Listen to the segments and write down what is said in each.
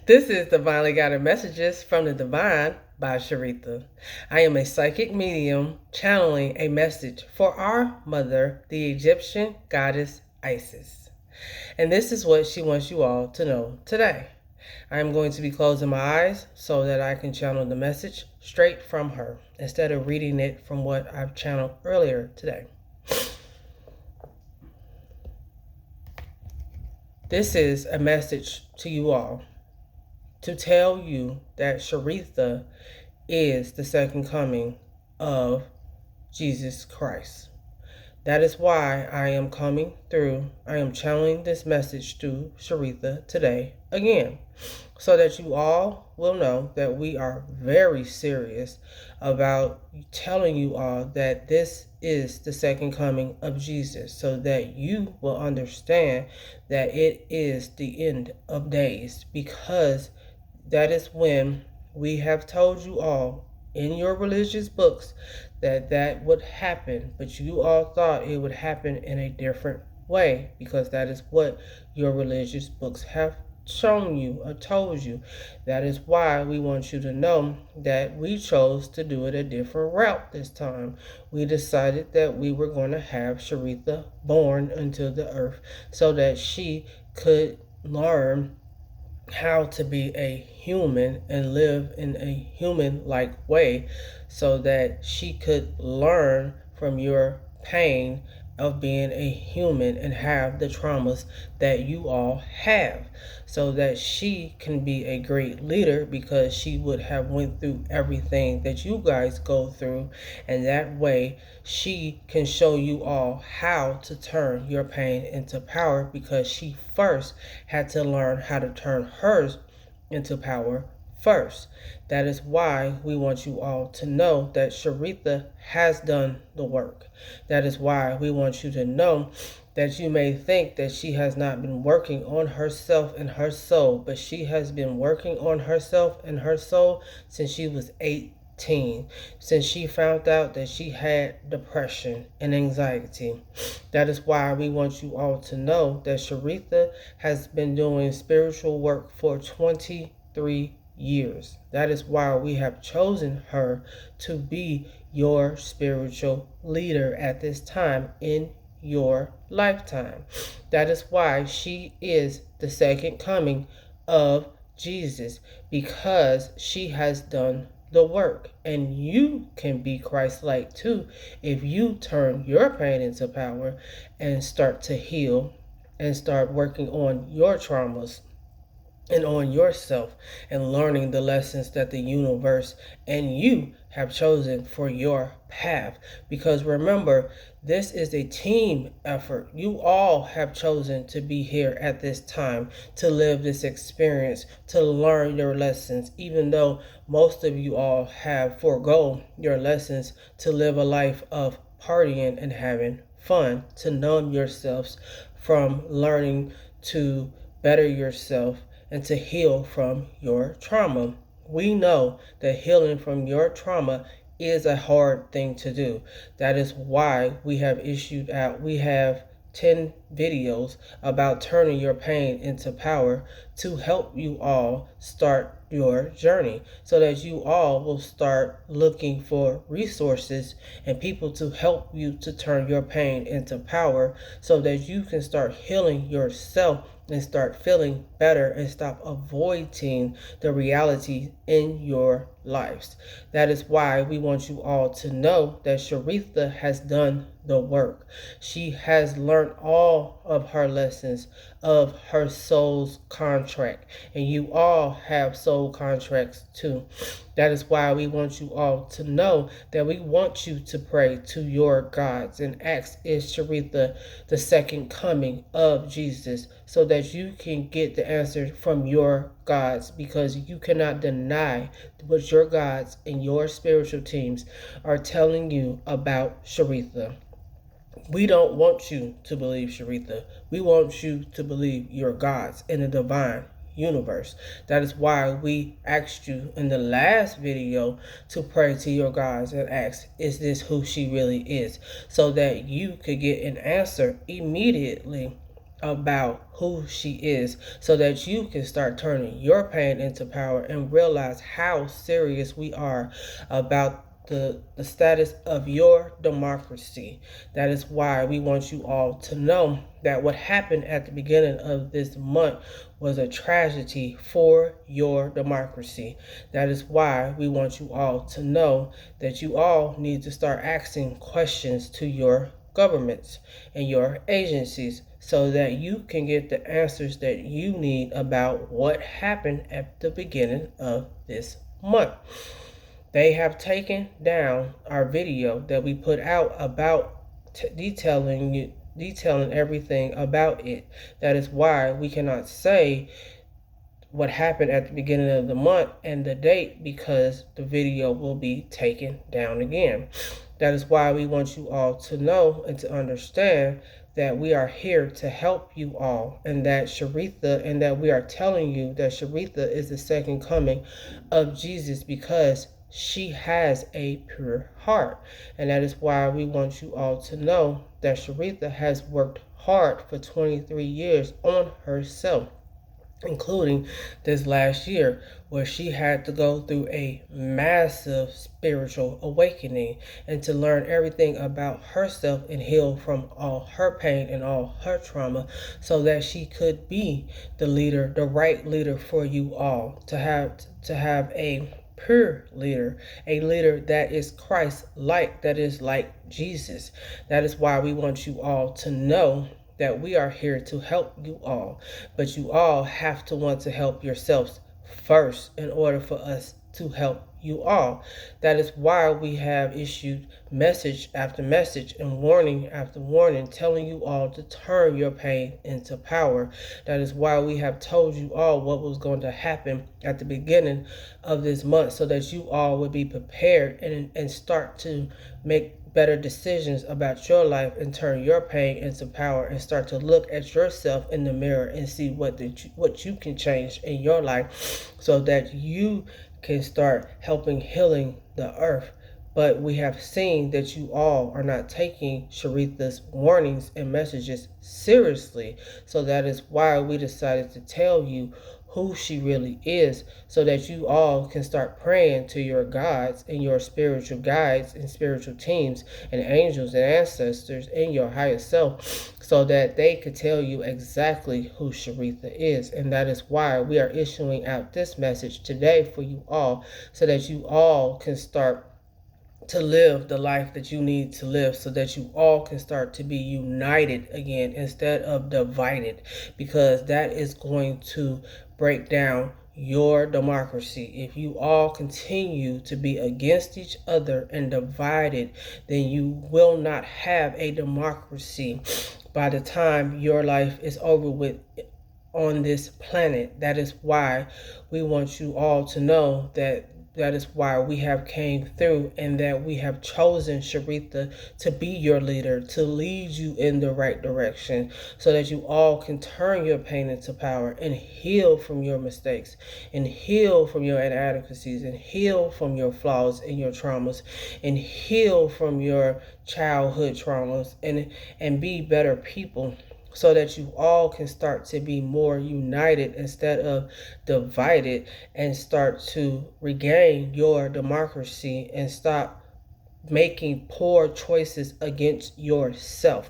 This is Divinely Guided Messages from the Divine by Shareatha. I am a psychic medium channeling a message for our mother, the Egyptian goddess Isis. And this is what she wants you all to know today. I am going to be closing my eyes so that I can channel the message straight from her instead of reading it from what I've channeled earlier today. This is a message to you all to tell you that Shareatha is the second coming of Jesus Christ. That is why I am coming through. I am channeling this message to Shareatha today again, so that you all will know that we are very serious about telling you all that this is the second coming of Jesus, so that you will understand that it is the end of days, because that is when we have told you all in your religious books that that would happen, but you all thought it would happen in a different way, because that is what your religious books have shown you or told you. That is why we want you to know that we chose to do it a different route this time. We decided that we were going to have Shareatha born into the earth so that she could learn how to be a human and live in a human-like way, so that she could learn from your pain of being a human and have the traumas that you all have, so that she can be a great leader, because she would have went through everything that you guys go through, and that way she can show you all how to turn your pain into power, because she first had to learn how to turn hers into power first. That is why we want you all to know that Shareatha has done the work. That is why we want you to know that you may think that she has not been working on herself and her soul, but she has been working on herself and her soul since she was 18, since she found out that she had depression and anxiety. That is why we want you all to know that Shareatha has been doing spiritual work for 23 years. That is why we have chosen her to be your spiritual leader at this time in your lifetime. That is why she is the second coming of Jesus, because she has done the work. And you can be Christ-like too if you turn your pain into power and start to heal and start working on your traumas and on yourself, and learning the lessons that the universe and you have chosen for your path. Because remember, this is a team effort. You all have chosen to be here at this time, to live this experience, to learn your lessons, even though most of you all have forego your lessons to live a life of partying and having fun, to numb yourselves from learning to better yourself and to heal from your trauma. We know that healing from your trauma is a hard thing to do. That is why we have we have 10 videos about turning your pain into power, to help you all start your journey, so that you all will start looking for resources and people to help you to turn your pain into power, so that you can start healing yourself and start feeling better and stop avoiding the reality in your lives. That is why we want you all to know that Shareatha has done the work. She has learned all of her lessons of her soul's contract, and you all have soul contracts too. That is why we want you all to know that we want you to pray to your gods and ask, is Shareatha the second coming of Jesus, so that you can get the answer from your gods, because you cannot deny what your gods and your spiritual teams are telling you about Shareatha. We don't want you to believe Shareatha. We want you to believe your gods in the divine universe. That is why we asked you in the last video to pray to your gods and ask, is this who she really is? So that you could get an answer immediately about who she is, so that you can start turning your pain into power and realize how serious we are about the status of your democracy. That is why we want you all to know that what happened at the beginning of this month was a tragedy for your democracy. That is why we want you all to know that you all need to start asking questions to your governments and your agencies, so that you can get the answers that you need about what happened at the beginning of this month. They have taken down our video that we put out about detailing everything about it. That is why we cannot say what happened at the beginning of the month and the date, because the video will be taken down again. That is why we want you all to know and to understand that we are here to help you all, and that we are telling you that Shareatha is the second coming of Jesus, because she has a pure heart. And that is why we want you all to know that Shareatha has worked hard for 23 years on herself, including this last year, where she had to go through a massive spiritual awakening and to learn everything about herself and heal from all her pain and all her trauma, so that she could be the leader, the right leader for you all, to have a pure leader, a leader that is Christ-like, that is like Jesus. That is why we want you all to know that we are here to help you all, but you all have to want to help yourselves first in order for us to help you all. That is why we have issued message after message and warning after warning, telling you all to turn your pain into power. That is why we have told you all what was going to happen at the beginning of this month, so that you all would be prepared and start to make better decisions about your life and turn your pain into power, and start to look at yourself in the mirror and see what you can change in your life, so that you can start helping healing the earth. But we have seen that you all are not taking Shareatha's warnings and messages seriously. So that is why we decided to tell you who she really is, so that you all can start praying to your gods and your spiritual guides and spiritual teams and angels and ancestors and your higher self, so that they could tell you exactly who Shareatha is. And that is why we are issuing out this message today for you all, so that you all can start to live the life that you need to live, so that you all can start to be united again instead of divided, because that is going to break down your democracy. If you all continue to be against each other and divided, then you will not have a democracy by the time your life is over with on this planet. That is why we want you all to know that is why we have came through, and that we have chosen Shareatha to be your leader, to lead you in the right direction, so that you all can turn your pain into power and heal from your mistakes, and heal from your inadequacies, and heal from your flaws and your traumas, and heal from your childhood traumas, and be better people, so that you all can start to be more united instead of divided, and start to regain your democracy and stop making poor choices against yourself.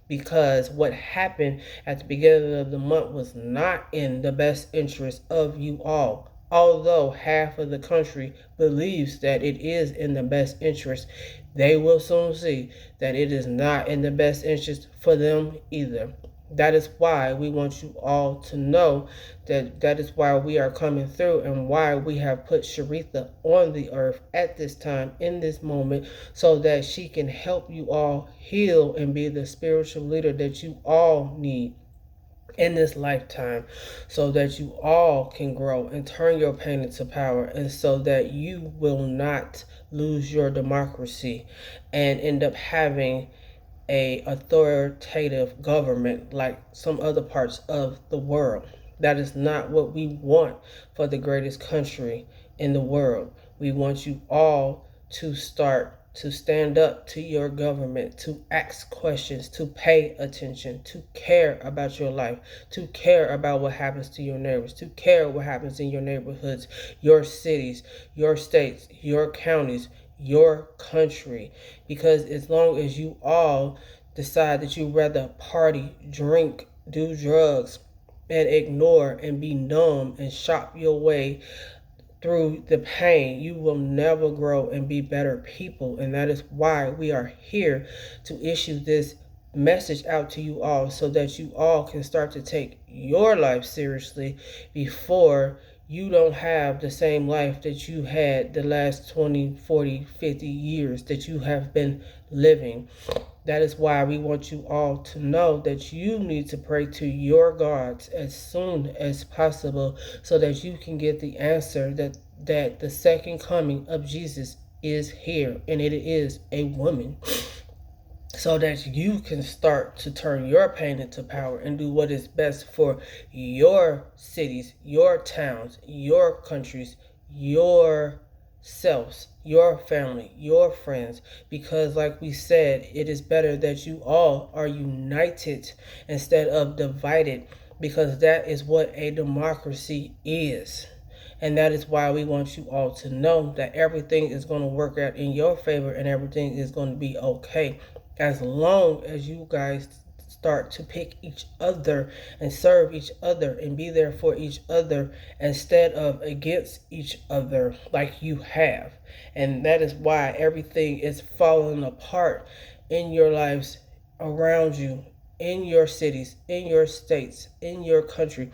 Because what happened at the beginning of the month was not in the best interest of you all. Although half of the country believes that it is in the best interest, they will soon see that it is not in the best interest for them either. That is why we want you all to know that is why we are coming through, and why we have put Shareatha on the earth at this time, in this moment, so that she can help you all heal and be the spiritual leader that you all need in this lifetime, so that you all can grow and turn your pain into power, and so that you will not lose your democracy and end up having a authoritative government like some other parts of the world. That is not what we want for the greatest country in the world. We want you all to start to stand up to your government, to ask questions, to pay attention, to care about your life, to care about what happens to your neighbors, to care what happens in your neighborhoods, your cities, your states, your counties, your country. Because as long as you all decide that you rather party, drink, do drugs, and ignore and be numb and shop your way through the pain, you will never grow and be better people. And that is why we are here to issue this message out to you all, so that you all can start to take your life seriously before you don't have the same life that you had the last 20, 40, 50 years that you have been living. That is why we want you all to know that you need to pray to your gods as soon as possible, so that you can get the answer that the second coming of Jesus is here, and it is a woman, so that you can start to turn your pain into power and do what is best for your cities, your towns, your countries, your selves, your family, your friends. Because like we said, it is better that you all are united instead of divided, because that is what a democracy is. And that is why we want you all to know that everything is going to work out in your favor and everything is going to be okay, as long as you guys start to pick each other and serve each other and be there for each other instead of against each other like you have. And that is why everything is falling apart in your lives, around you, in your cities, in your states, in your country,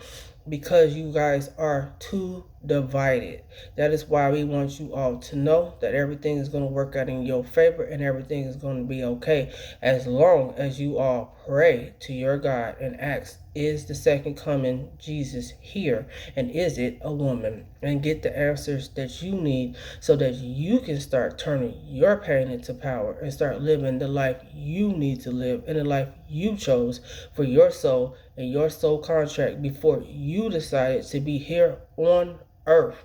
because you guys are too divided. That is why we want you all to know that everything is going to work out in your favor and everything is going to be okay, as long as you all pray to your God and ask, is the second coming Jesus here, and is it a woman? And get the answers that you need, so that you can start turning your pain into power and start living the life you need to live and the life you chose for your soul and your soul contract before you decided to be here on earth.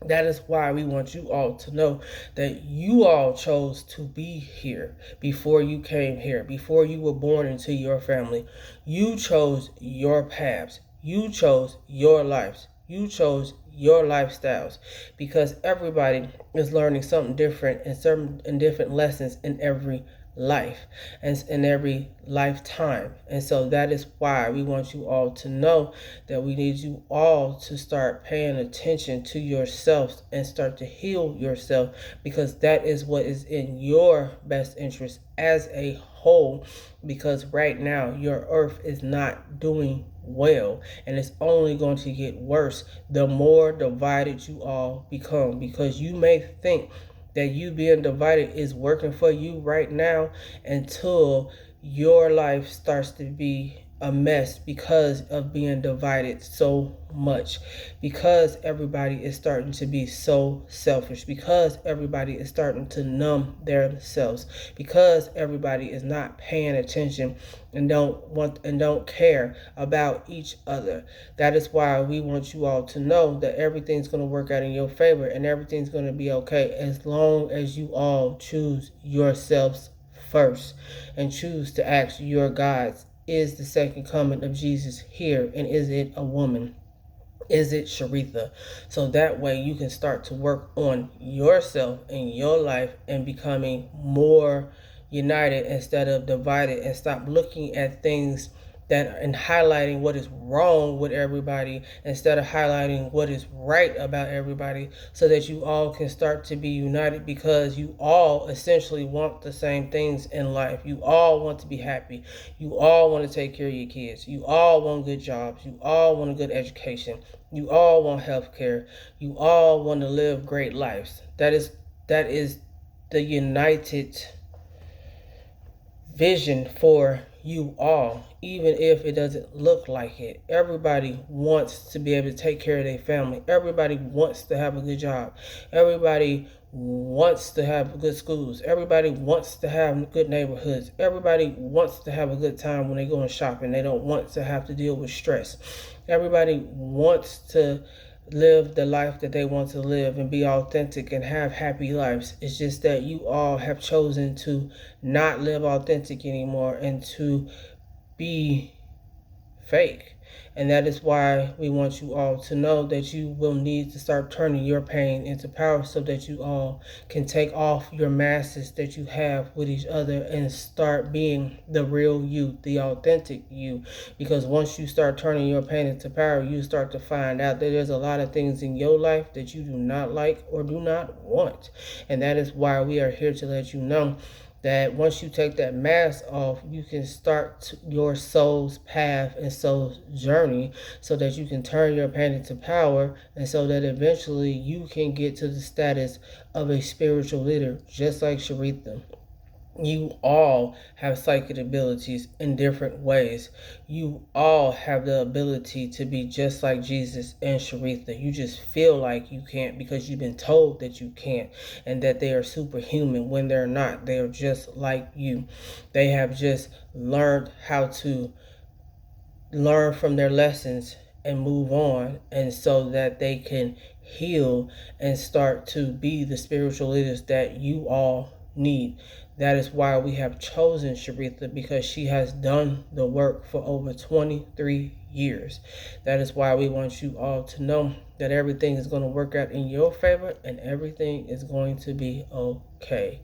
That is why we want you all to know that you all chose to be here before you came here, before you were born into your family. You chose your paths. You chose your lives. You chose your lifestyles, because everybody is learning something different and different lessons in every life and in every lifetime. And so that is why we want you all to know that we need you all to start paying attention to yourselves and start to heal yourself, because that is what is in your best interest as a whole. Because right now your earth is not doing well, and it's only going to get worse the more divided you all become. Because you may think that you being divided is working for you right now, until your life starts to be a mess because of being divided so much, because everybody is starting to be so selfish, because everybody is starting to numb themselves, because everybody is not paying attention and don't care about each other. That is why we want you all to know that everything's going to work out in your favor and everything's going to be okay, as long as you all choose yourselves first and choose to ask your gods, is the second coming of Jesus here, and is it a woman? Is it Shareatha? So that way you can start to work on yourself and your life and becoming more united instead of divided, and stop looking at things that and highlighting what is wrong with everybody instead of highlighting what is right about everybody, so that you all can start to be united, because you all essentially want the same things in life. You all want to be happy. You all want to take care of your kids. You all want good jobs. You all want a good education. You all want health care. You all want to live great lives. That is the united vision for you all, even if it doesn't look like it. Everybody wants to be able to take care of their family. Everybody wants to have a good job. Everybody wants to have good schools. Everybody wants to have good neighborhoods. Everybody wants to have a good time when they go shopping. They don't want to have to deal with stress. Everybody wants to live the life that they want to live and be authentic and have happy lives. It's just that you all have chosen to not live authentic anymore and to be fake. And that is why we want you all to know that you will need to start turning your pain into power so that you all can take off your masks that you have with each other and start being the real you, the authentic you. Because once you start turning your pain into power, you start to find out that there's a lot of things in your life that you do not like or do not want. And that is why we are here to let you know that once you take that mask off, you can start your soul's path and soul's journey so that you can turn your pain into power, and so that eventually you can get to the status of a spiritual leader, just like Shareatha. You all have psychic abilities in different ways. You all have the ability to be just like Jesus and Shareatha. You just feel like you can't because you've been told that you can't and that they are superhuman when they're not. They are just like you. They have just learned how to learn from their lessons and move on, and so that they can heal and start to be the spiritual leaders that you all need. That is why we have chosen Shareatha, because she has done the work for over 23 years. That is why we want you all to know that everything is going to work out in your favor and everything is going to be okay.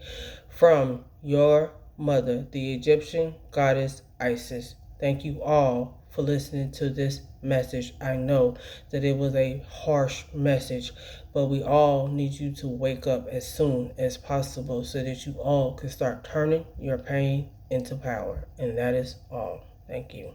From your mother, the Egyptian goddess Isis. Thank you all for listening to this message. I know that it was a harsh message, but we all need you to wake up as soon as possible so that you all can start turning your pain into power. And that is all. Thank you.